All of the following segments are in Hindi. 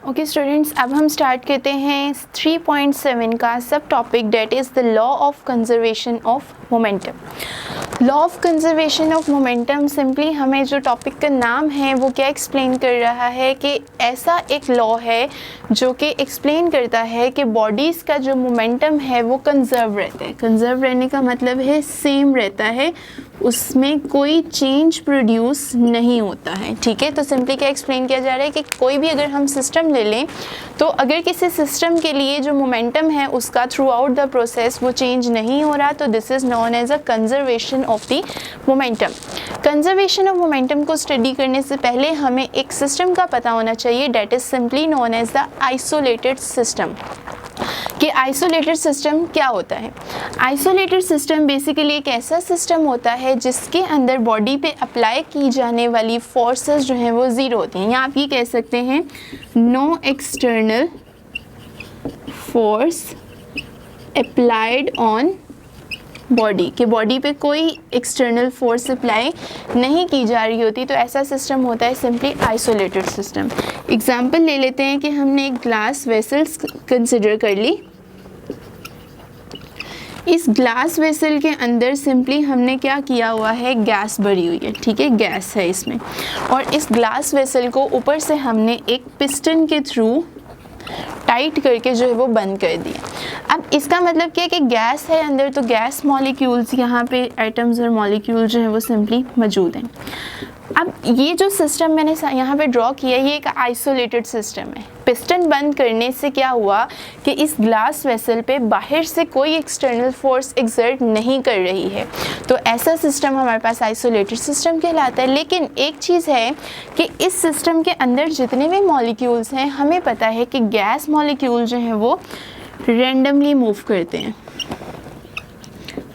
ओके स्टूडेंट्स, अब हम स्टार्ट करते हैं 3.7 का सब topic, that is the law of conservation of momentum. Law of conservation of momentum simply हमें जो टॉपिक का नाम है वो क्या एक्सप्लेन कर रहा है कि ऐसा एक लॉ है जो कि एक्सप्लेन करता है कि बॉडीज़ का जो मोमेंटम है वो कंजर्व रहता है। कंजर्व रहने का मतलब है सेम रहता है, उसमें कोई चेंज प्रोड्यूस नहीं होता है। ठीक है, तो सिंपली क्या एक्सप्लेन किया जा रहा है कि कोई भी अगर हम सिस्टम ले लें तो अगर किसी सिस्टम के लिए जो मोमेंटम है उसका थ्रू आउट द प्रोसेस वो चेंज नहीं हो रहा, तो this is known as a conservation of the momentum. Conservation of momentum को स्टडी करने से पहले हमें एक सिस्टम का पता होना चाहिए, that is simply known as the isolated system. कि आइसोलेटेड सिस्टम क्या होता है? आइसोलेटेड सिस्टम बेसिकली एक ऐसा सिस्टम होता है जिसके अंदर बॉडी पे अप्लाई की जाने वाली फोर्सेस जो हैं वो ज़ीरो होती हैं, या आप ये कह सकते हैं no external force applied on body, कि बॉडी पे कोई एक्सटर्नल फोर्स अप्लाई नहीं की जा रही होती, तो ऐसा सिस्टम होता है सिंपली आइसोलेटेड सिस्टम। एग्जांपल ले लेते हैं कि हमने एक ग्लास वेसल्स कंसिडर कर ली। इस ग्लास वेसल के अंदर सिंपली हमने क्या किया हुआ है, गैस भरी हुई है। ठीक है, गैस है इसमें, और इस ग्लास वेसल को ऊपर से हमने एक पिस्टन के थ्रू टाइट करके जो है वो बंद कर दिया। अब इसका मतलब क्या है कि गैस है अंदर, तो गैस मॉलिक्यूल्स यहाँ पे एटम्स और मॉलिक्यूल जो है वो सिंपली मौजूद हैं। अब ये जो सिस्टम मैंने यहाँ पे ड्रॉ किया है ये एक आइसोलेटेड सिस्टम है। पिस्टन बंद करने से क्या हुआ कि इस ग्लास वेसल पे बाहर से कोई एक्सटर्नल फोर्स एक्सर्ट नहीं कर रही है, तो ऐसा सिस्टम हमारे पास आइसोलेटेड सिस्टम कहलाता है। लेकिन एक चीज़ है कि इस सिस्टम के अंदर जितने भी मॉलिक्यूल्स हैं, हमें पता है कि गैस मॉलिक्यूल जो हैं वो रैंडमली मूव करते हैं।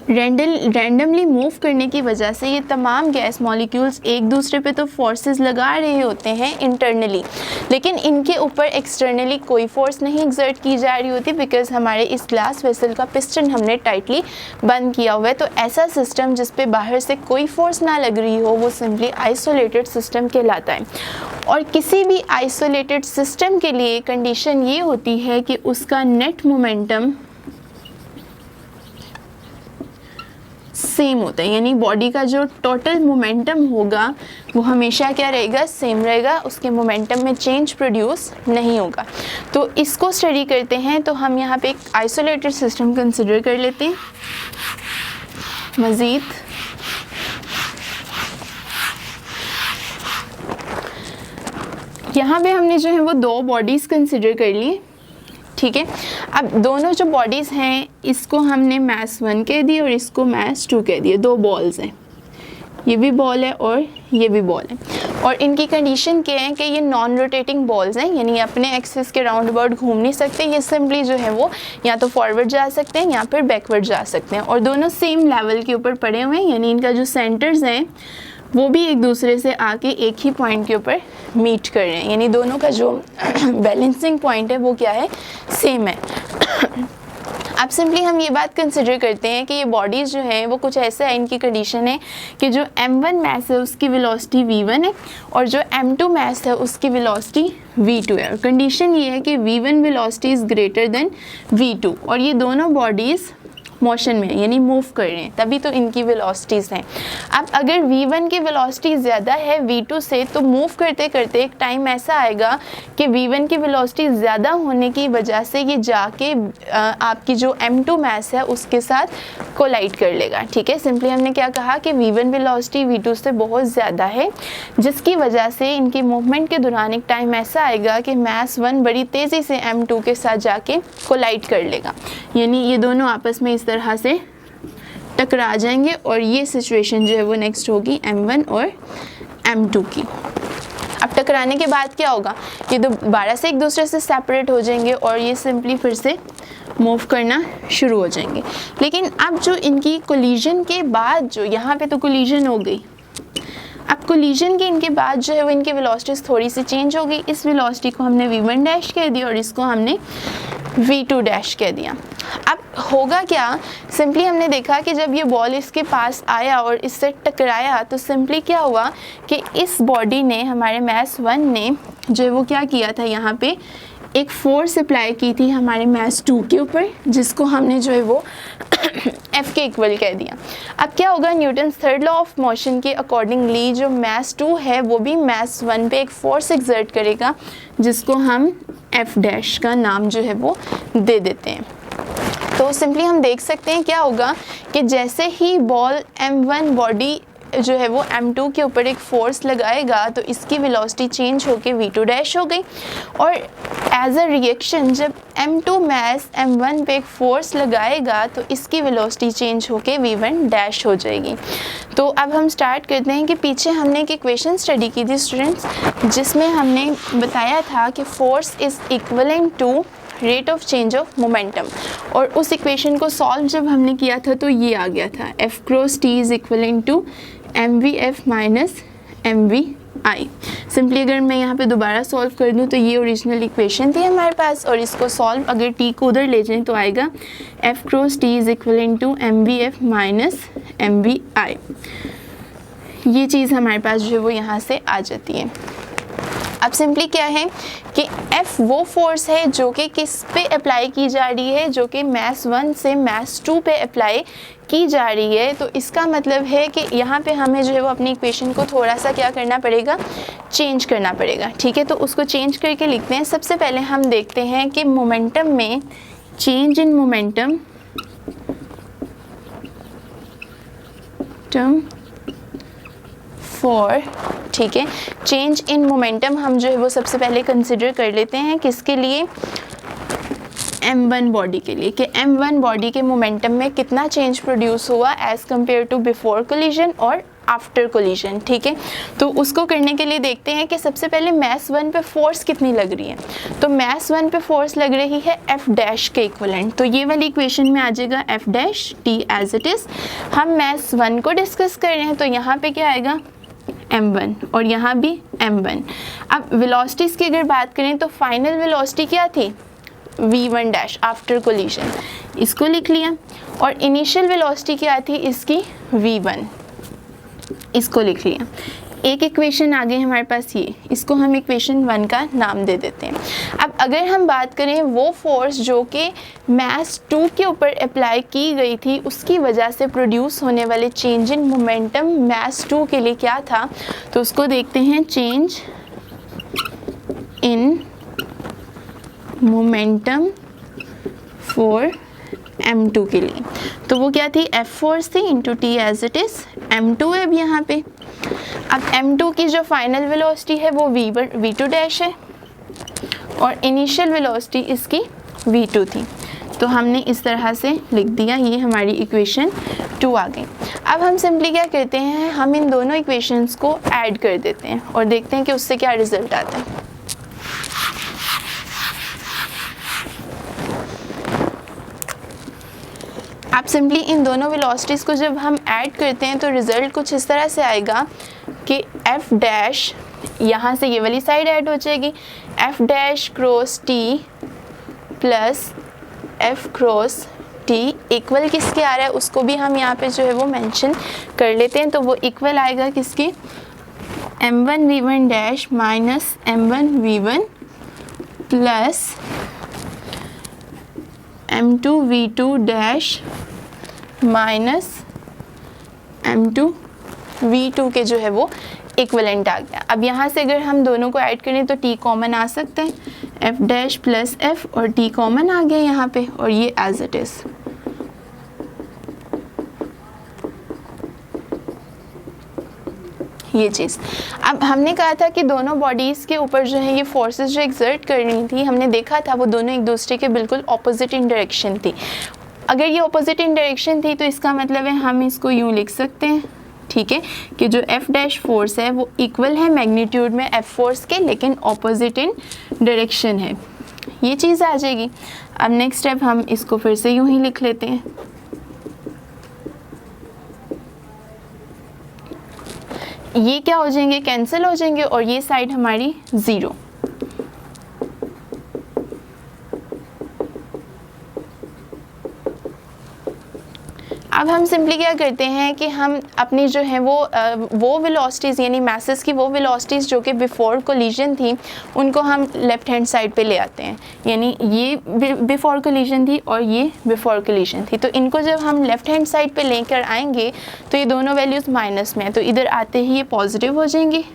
रैंडमली मूव करने की वजह से ये तमाम गैस मॉलिक्यूल्स एक दूसरे पे तो फोर्सेस लगा रहे होते हैं इंटरनली, लेकिन इनके ऊपर एक्सटर्नली कोई फोर्स नहीं एक्सर्ट की जा रही होती, बिकॉज हमारे इस ग्लास वेसल का पिस्टन हमने टाइटली बंद किया हुआ है। तो ऐसा सिस्टम जिस पे बाहर से कोई फोर्स ना लग रही हो वो सिंपली आइसोलेटेड सिस्टम कहलाता है। और किसी भी आइसोलेटेड सिस्टम के लिए कंडीशन ये होती है कि उसका नेट मोमेंटम सेम होता है, यानी बॉडी का जो टोटल मोमेंटम होगा वो हमेशा क्या रहेगा, सेम रहेगा, उसके मोमेंटम में चेंज प्रोड्यूस नहीं होगा। तो इसको स्टडी करते हैं, तो हम यहाँ पे एक आइसोलेटेड सिस्टम कंसिडर कर लेते हैं मज़ीद। यहाँ पे हमने जो है वो दो बॉडीज़ कंसिडर कर ली। ठीक है, अब दोनों जो बॉडीज़ हैं इसको हमने मास 1 कह दिया और इसको मास 2 कह दिया। दो बॉल्स हैं, ये भी बॉल है और ये भी बॉल है, और इनकी कंडीशन क्या है कि ये नॉन रोटेटिंग बॉल्स हैं, यानी अपने एक्सिस के राउंड अबाउट घूम नहीं सकते। ये सिंपली जो है वो या तो फॉरवर्ड जा सकते हैं या फिर बैकवर्ड जा सकते हैं, और दोनों सेम लेवल के ऊपर पड़े हुए हैं, यानी इनका जो सेंटर्स हैं वो भी एक दूसरे से आके एक ही पॉइंट के ऊपर मीट कर रहे हैं, यानी दोनों का जो बैलेंसिंग पॉइंट है वो क्या है, सेम है। अब सिंपली हम ये बात कंसिडर करते हैं कि ये बॉडीज़ जो हैं वो कुछ ऐसा है, इनकी कंडीशन है कि जो m1 मास है उसकी वेलोसिटी v1 है और जो m2 मास है उसकी वेलोसिटी v2 है, और कंडीशन ये है कि v1 velocity is greater than v2, और ये दोनों बॉडीज़ मोशन में यानी मूव कर रहे हैं, तभी तो इनकी वेलोसिटीज़ हैं। अब अगर v1 की वेलोसिटी ज़्यादा है v2 से, तो मूव करते करते एक टाइम ऐसा आएगा कि v1 की वेलोसिटी ज़्यादा होने की वजह से ये जाके आपकी जो m2 मास है उसके साथ कोलाइड कर लेगा। ठीक है, सिंपली हमने क्या कहा कि v1 वेलोसिटी v2 से बहुत ज़्यादा है, जिसकी वजह से इनकी मूवमेंट के दौरान एक टाइम ऐसा आएगा कि मास 1 बड़ी तेज़ी से m2 के साथ जाके कोलाइड कर लेगा, यानी ये दोनों आपस में इस तरह से टकरा जाएंगे, और ये सिचुएशन जो है वो नेक्स्ट होगी m1 और m2 की। अब टकराने के बाद क्या होगा, ये दोबारा से एक दूसरे से सेपरेट हो जाएंगे और ये सिंपली फिर से मूव करना शुरू हो जाएंगे। लेकिन अब जो इनकी कोलिजन के बाद, जो यहाँ पे तो कोलिजन हो गई, अब कोलिजन के इनके बाद जो है वो इनकी वेलोसिटीज़ थोड़ी सी चेंज हो गई। इस वेलोसिटी को हमने v1 डैश कह दिया और इसको हमने V2 डैश कह दिया। अब होगा क्या, सिंपली हमने देखा कि जब ये बॉल इसके पास आया और इससे टकराया तो सिंपली क्या हुआ कि इस बॉडी ने, हमारे मास 1 ने जो है वो क्या किया था, यहाँ पे एक फोर्स अप्लाई की थी हमारे मास 2 के ऊपर, जिसको हमने जो है वो F के इक्वल कह दिया। अब क्या होगा, Newton's third law of motion के अकॉर्डिंगली जो मास 2 है वो भी मास 1 पे एक फोर्स एक्सर्ट करेगा, जिसको हम F डैश का नाम जो है वो दे देते हैं। तो सिंपली हम देख सकते हैं क्या होगा कि जैसे ही बॉल M1 बॉडी जो है वो M2 के ऊपर एक फोर्स लगाएगा तो इसकी वेलोसिटी चेंज होके V2 डैश हो गई, और एज अ रिएक्शन जब M2 मास M1 पे एक फोर्स लगाएगा तो इसकी वेलोसिटी चेंज होके V1 डैश हो जाएगी। तो अब हम स्टार्ट करते हैं कि पीछे हमने एक इक्वेशन स्टडी की थी स्टूडेंट्स, जिसमें हमने बताया था कि force is equivalent to rate of change of momentum, और उस इक्वेशन को सॉल्व जब हमने किया था तो ये आ गया था F cross T is equivalent to MVF minus MVI। Simply अगर मैं यहाँ पे दोबारा सॉल्व कर दूँ तो ये ओरिजिनल इक्वेशन थी हमारे पास, और इसको सॉल्व अगर T को उधर ले जाएं तो आएगा F cross T is equivalent to MVF minus MVI। ये चीज़ हमारे पास जो है वो यहाँ से आ जाती है। अब सिंपली क्या है कि F वो फोर्स है जो कि किस पे अप्लाई की जा रही है, जो कि मास 1 से मास 2 पे अप्लाई की जा रही है। तो इसका मतलब है कि यहाँ पे हमें जो है वो अपनी इक्वेशन को थोड़ा सा क्या करना पड़ेगा, चेंज करना पड़ेगा। ठीक है, तो उसको चेंज करके लिखते हैं। सबसे पहले हम देखते हैं कि मोमेंटम में change in momentum term for, ठीक है, चेंज इन मोमेंटम हम जो है वो सबसे पहले कंसिडर कर लेते हैं किसके लिए, M1 बॉडी के लिए, कि M1 बॉडी के मोमेंटम में कितना चेंज प्रोड्यूस हुआ as compare to before collision और आफ्टर कोलिजन। ठीक है, तो उसको करने के लिए देखते हैं कि सबसे पहले मास 1 पे फोर्स कितनी लग रही है। तो मास 1 पे फोर्स लग रही है F डैश के इक्वलेंट, तो ये वाली इक्वेशन में आ जाएगा F dash T as it is. हम मास 1 को डिस्कस कर रहे हैं तो यहाँ पे क्या आएगा, M1, और यहाँ भी M1। अब वेलोसिटीज़ की अगर बात करें तो फाइनल वेलोसिटी क्या थी, V1 डैश आफ्टर कोलिजन, इसको लिख लिया, और इनिशियल वेलोसिटी क्या थी इसकी, V1, इसको लिख लिया। एक इक्वेशन आ गई हमारे पास ये, इसको हम इक्वेशन 1 का नाम दे देते हैं। अब अगर हम बात करें वो फोर्स जो कि मास 2 के ऊपर अप्लाई की गई थी, उसकी वजह से प्रोड्यूस होने वाले चेंज इन मोमेंटम मास 2 के लिए क्या था, तो उसको देखते हैं, change in momentum for M2 के लिए, तो वो क्या थी, F फोर्स थी into T as it is, M2 है अब यहाँ पे। अब M2 की जो फाइनल वेलोसिटी है वो V2 डैश है, और इनिशियल वेलोसिटी इसकी V2 थी, तो हमने इस तरह से लिख दिया। ये हमारी इक्वेशन 2 आ गई। अब हम सिंपली क्या करते हैं, हम इन दोनों इक्वेशंस को ऐड कर देते हैं और देखते हैं कि उससे क्या रिजल्ट आता है। आप सिंपली इन दोनों वेलोसिटीज़ को जब हम ऐड करते हैं तो रिज़ल्ट कुछ इस तरह से आएगा कि F डैश, यहाँ से ये वाली साइड ऐड हो जाएगी, F dash cross T plus F cross T equal किसके आ रहा है, उसको भी हम यहाँ पे जो है वो मेंशन कर लेते हैं। तो वो इक्वल आएगा किसके, M1 V1 dash minus M1 V1 plus M2 V2 dash minus M2 V2 के जो है वो इक्वलेंट आ गया। अब यहाँ से अगर हम दोनों को ऐड करें तो T कॉमन आ सकते हैं, F डैश प्लस F, और T कॉमन आ गया यहाँ पे, और ये एज इट इज़। ये चीज़, अब हमने कहा था कि दोनों बॉडीज़ के ऊपर जो है ये फोर्सेस जो एक्सर्ट कर रही थी, हमने देखा था वो दोनों एक दूसरे के बिल्कुल ऑपोजिट इन डायरेक्शन थी। अगर ये ऑपोजिट इन डायरेक्शन थी तो इसका मतलब है हम इसको यूँ लिख सकते हैं, ठीक है, कि जो F डैश फोर्स है वो इक्वल है मैग्नीट्यूड में F फोर्स के, लेकिन ऑपोजिट इन डायरेक्शन है। ये चीज़ आ जाएगी। अब नेक्स्ट स्टेप हम इसको फिर से यूँ ही लिख लेते हैं। ये क्या हो जाएंगे, कैंसिल हो जाएंगे, और ये साइड हमारी 0। अब हम सिंपली क्या करते हैं कि हम अपनी जो है वो वेलोसिटीज़ यानी मैसेस की वो वेलोसिटीज़ जो कि बिफोर कोलिजन थी उनको हम लेफ़्ट हैंड साइड पे ले आते हैं। यानी ये बिफोर कोलिजन थी और ये बिफोर कोलिजन थी, तो इनको जब हम लेफ़्ट हैंड साइड पे लेकर आएंगे तो ये दोनों वैल्यूज़ माइनस में है, तो इधर आते ही ये पॉजिटिव हो जाएंगी।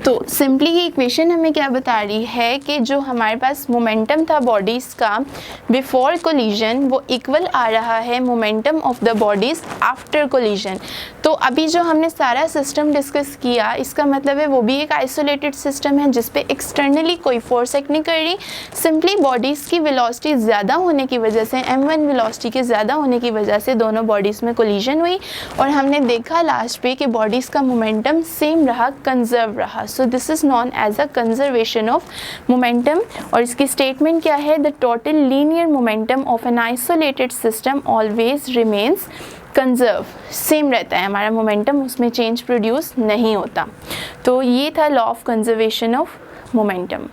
तो सिंपली ये इक्वेशन हमें क्या बता रही है कि जो हमारे पास मोमेंटम था बॉडीज़ का बिफोर कोलिजन वो इक्वल आ रहा है momentum of the bodies after collision. तो अभी जो हमने सारा सिस्टम डिस्कस किया इसका मतलब है वो भी एक आइसोलेटेड सिस्टम है जिस पे एक्सटर्नली कोई फोर्स एक्ट नहीं कर रही, सिंपली बॉडीज़ की वेलोसिटी ज़्यादा होने की वजह से m1 वेलोसिटी के ज़्यादा होने की वजह से दोनों बॉडीज़ में कोलिजन हुई और हमने देखा लास्ट पे कि बॉडीज़ का मोमेंटम सेम रहा, कंजर्व रहा। So this is known as a conservation of momentum. और इसकी स्टेटमेंट क्या है? The total linear momentum of an isolated system always remains conserve, same रहता है हमारा मोमेंटम, उसमें चेंज प्रोड्यूस नहीं होता। तो ये था law of conservation of momentum.